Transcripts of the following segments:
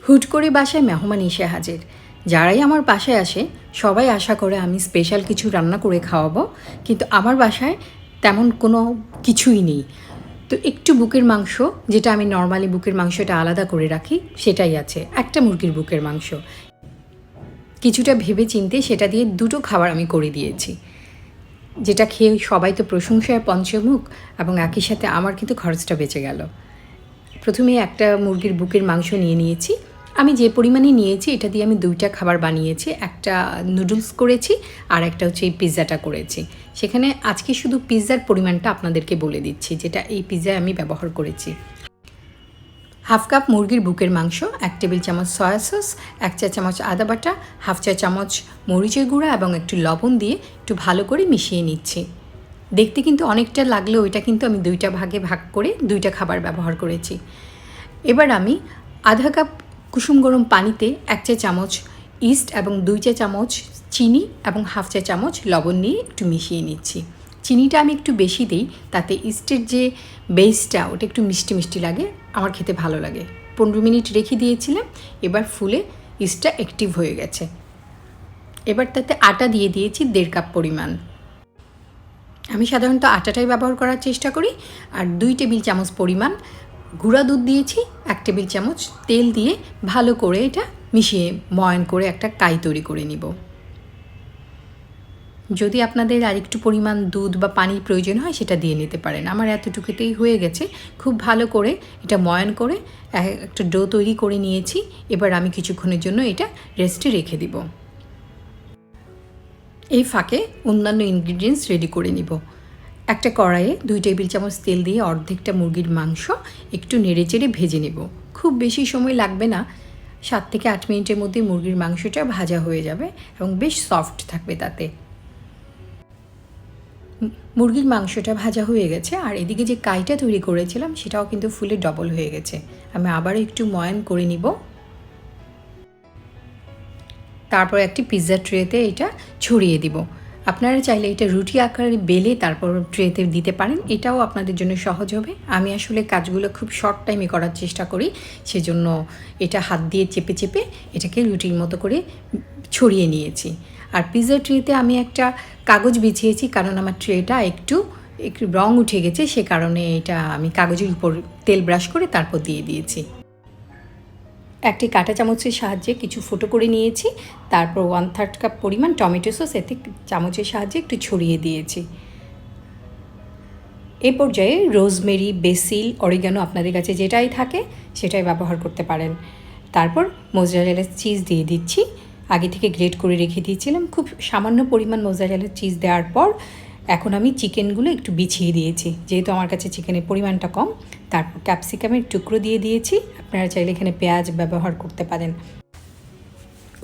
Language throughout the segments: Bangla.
হুট করে বাসায় মেহমান এসে হাজির। যারাই আমার বাসায় আসে সবাই আশা করে আমি স্পেশাল কিছু রান্না করে খাওয়াবো, কিন্তু আমার বাসায় তেমন কোনো কিছুই নেই। তো একটু বুকের মাংস, যেটা আমি নর্মালি বুকের মাংসটা আলাদা করে রাখি, সেটাই আছে। একটা মুরগির বুকের মাংস, কিছুটা ভেবে চিন্তে সেটা দিয়ে দুটো খাবার আমি করে দিয়েছি, যেটা খেয়ে সবাই তো প্রশংসায় পঞ্চমুখ, এবং একই সাথে আমার কিন্তু খরচটা বেঁচে গেল। প্রথমে একটা মুরগির বুকের মাংস নিয়ে নিয়েছি। আমি যে পরিমাণে নিয়েছি এটা দিয়ে আমি দুইটা খাবার বানিয়েছি। একটা নুডলস করেছি আর একটা হচ্ছে এই পিৎজাটা করেছি। সেখানে আজকে শুধু পিৎজার পরিমাণটা আপনাদেরকে বলে দিচ্ছি, যেটা এই পিৎজায় আমি ব্যবহার করেছি। হাফ কাপ মুরগির বুকের মাংস, 1 টেবিল চামচ সয়া সস, 1 চা চামচ আদা বাটা, হাফ চা চামচ মরিচের গুঁড়া এবং একটু লবণ দিয়ে একটু ভালো করে মিশিয়ে নিচ্ছি। দেখতে কিন্তু অনেকটা লাগলেও এটা কিন্তু আমি দুইটা ভাগে ভাগ করে দুইটা খাবার ব্যবহার করেছি। এবার আমি আধা কাপ কুসুম গরম পানিতে 1 চা চামচ ইস্ট এবং 2 চা চামচ চিনি এবং হাফ চা চামচ লবণ নিয়ে একটু মিশিয়ে নিচ্ছি। চিনিটা আমি একটু বেশি দিই, তাতে ইস্টের যে বেসটা ওটা একটু মিষ্টি মিষ্টি লাগে, আমার খেতে ভালো লাগে। 15 মিনিট রেখে দিয়েছিলাম, এবার ফুলে ইস্টটা অ্যাক্টিভ হয়ে গেছে। এবার তাতে আটা দিয়ে দিয়েছি 1.5 কাপ পরিমাণ। আমি সাধারণত আটাটাই ব্যবহার করার চেষ্টা করি। আর 2 টেবিল চামচ পরিমাণ গুঁড়া দুধ দিয়েছি, 1 টেবিল চামচ তেল দিয়ে ভালো করে এটা মিশিয়ে ময়ান করে একটা কাই তৈরি করে নিব। যদি আপনাদের আরেকটু পরিমাণ দুধ বা পানির প্রয়োজন হয় সেটা দিয়ে নিতে পারেন। আমার এতটুকুতেই হয়ে গেছে। খুব ভালো করে এটা ময়ান করে একটা ডো তৈরি করে নিয়েছি। এবার আমি কিছুক্ষণের জন্য এটা রেস্টে রেখে দিব। এই ফাঁকে অন্যান্য ইনগ্রিডিয়েন্টস রেডি করে নিব। একটা কড়াইয়ে 2 টেবিল চামচ তেল দিয়ে অর্ধেকটা মুরগির মাংস একটু নেড়েচেড়ে ভেজে নেব। খুব বেশি সময় লাগবে না, 7 থেকে 8 মিনিটের মধ্যে মুরগির মাংসটা ভাজা হয়ে যাবে এবং বেশ সফট থাকবে তাতে। মুরগির মাংসটা ভাজা হয়ে গেছে, আর এদিকে যে কাইটা তৈরি করেছিলাম সেটাও কিন্তু ফুলে ডবল হয়ে গেছে। আমি আবার একটু ময়ান করে নিব। তারপর একটি পিৎজা ট্রেতে এটা ছড়িয়ে দিব। আপনারা চাইলে এটা রুটি আকারে বেলে তারপর ট্রেতে দিতে পারেন, এটাও আপনাদের জন্য সহজ হবে। আমি আসলে কাজগুলো খুব শর্ট টাইমে করার চেষ্টা করি, সেজন্য এটা হাত দিয়ে চেপে চেপে এটাকে রুটির মতো করে ছড়িয়ে নিয়েছি। আর পিৎজা ট্রেতে আমি একটা কাগজ বিছিয়েছি, কারণ আমার ট্রেটা একটু রং উঠে গেছে, সে কারণে এটা আমি কাগজের উপর তেল ব্রাশ করে তারপর দিয়ে দিয়েছি। একটি কাঁটা চামচের সাহায্যে কিছু ফুটো করে নিয়েছি, তারপর 1/3 কাপ পরিমাণ টমেটো সস এতে চামচের সাহায্যে একটু ছড়িয়ে দিয়েছি। এ পর্যায়ে রোজমেরি, বেসিল, অরিগানো আপনাদের কাছে যেটাই থাকে সেটাই ব্যবহার করতে পারেন। তারপর মোজারেলা চিজ দিয়ে দিচ্ছি। আগে থেকে গ্রেট করে রেখে দিয়েছিলাম, খুব সামান্য পরিমাণ মোজারেলা চিজ দেওয়ার পর এখন আমি চিকেনগুলো একটু বিছিয়ে দিয়েছি, যেহেতু আমার কাছে চিকেনের পরিমাণটা কম। তারপর ক্যাপসিকামের টুকরো দিয়ে দিয়েছি, আপনারা চাইলে এখানে পেঁয়াজ ব্যবহার করতে পারেন।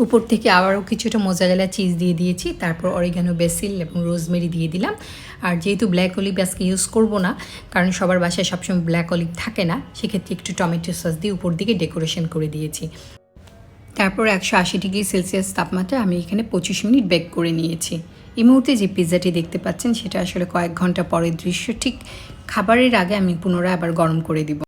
উপর থেকে আবারও কিছুটা মোজারেলা চিজ দিয়ে দিয়েছি, তারপর অরিগানো, বেসিল এবং রোজমেরি দিয়ে দিলাম। আর যেহেতু ব্ল্যাক অলিভ আজকে ইউজ করব না, কারণ সবার বাসায় সবসময় ব্ল্যাক অলিভ থাকে না, সেক্ষেত্রে একটু টমেটো সস দিয়ে উপর দিকে ডেকোরেশন করে দিয়েছি। তারপর 180 ডিগ্রি সেলসিয়াস তাপমাত্রায় আমি এখানে 25 মিনিট বেক করে নিয়েছি। এই মুহূর্তে যে পিৎজাটি দেখতে পাচ্ছেন সেটা আসলে কয়েক ঘন্টা পরের দৃশ্য। ঠিক খাবারের আগে আমি পুনরায় আবার গরম করে দিব।